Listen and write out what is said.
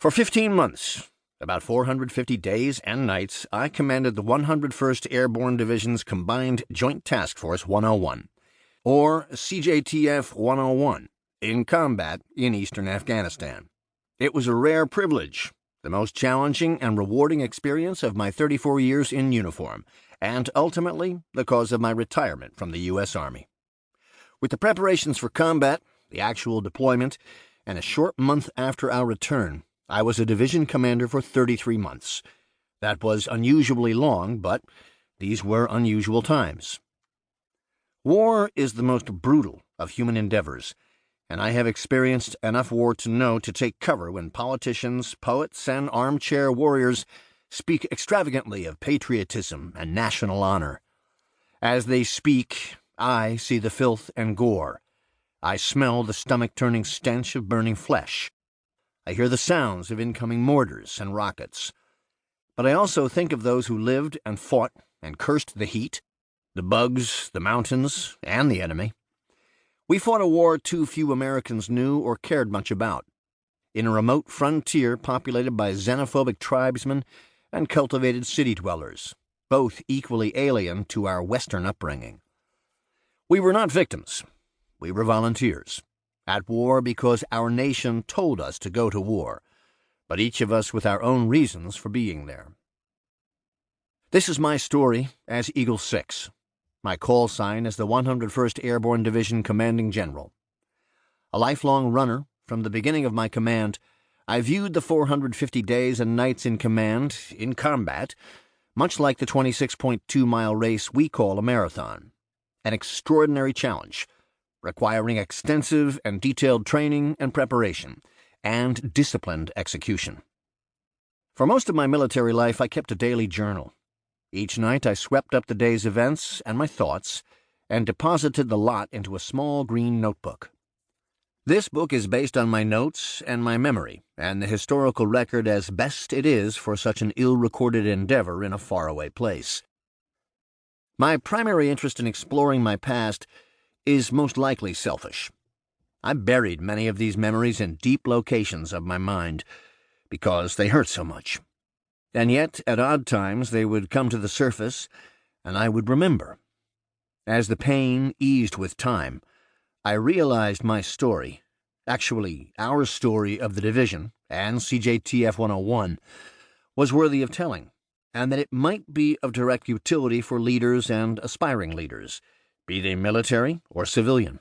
For 15 months, about 450 days and nights, I commanded the 101st Airborne Division's Combined Joint Task Force 101, or CJTF 101, in combat in eastern Afghanistan. It was a rare privilege, the most challenging and rewarding experience of my 34 years in uniform, and ultimately the cause of my retirement from the U.S. Army. With the preparations for combat, the actual deployment, and a short month after our return, I was a division commander for 33 months. That was unusually long, but these were unusual times. War is the most brutal of human endeavors, and I have experienced enough war to know to take cover when politicians, poets, and armchair warriors speak extravagantly of patriotism and national honor. As they speak, I see the filth and gore. I smell the stomach-turning stench of burning flesh. I hear the sounds of incoming mortars and rockets. But I also think of those who lived and fought and cursed the heat, the bugs, the mountains, and the enemy. We fought a war too few Americans knew or cared much about, in a remote frontier populated by xenophobic tribesmen and cultivated city dwellers, both equally alien to our Western upbringing. We were not victims. We were volunteers, at war because our nation told us to go to war, but each of us with our own reasons for being there. This is my story as Eagle 6, my call sign as the 101st Airborne Division Commanding General. A lifelong runner, from the beginning of my command, I viewed the 450 days and nights in command, in combat, much like the 26.2-mile race we call a marathon, an extraordinary challenge, requiring extensive and detailed training and preparation, and disciplined execution. For most of my military life, I kept a daily journal. Each night I swept up the day's events and my thoughts and deposited the lot into a small green notebook. This book is based on my notes and my memory, and the historical record as best it is for such an ill-recorded endeavor in a faraway place. My primary interest in exploring my past is most likely selfish. I buried many of these memories in deep locations of my mind because they hurt so much. And yet, at odd times, they would come to the surface, and I would remember. As the pain eased with time, I realized my story, actually our story of the division and CJTF 101, was worthy of telling, and that it might be of direct utility for leaders and aspiring leaders, be they military or civilian.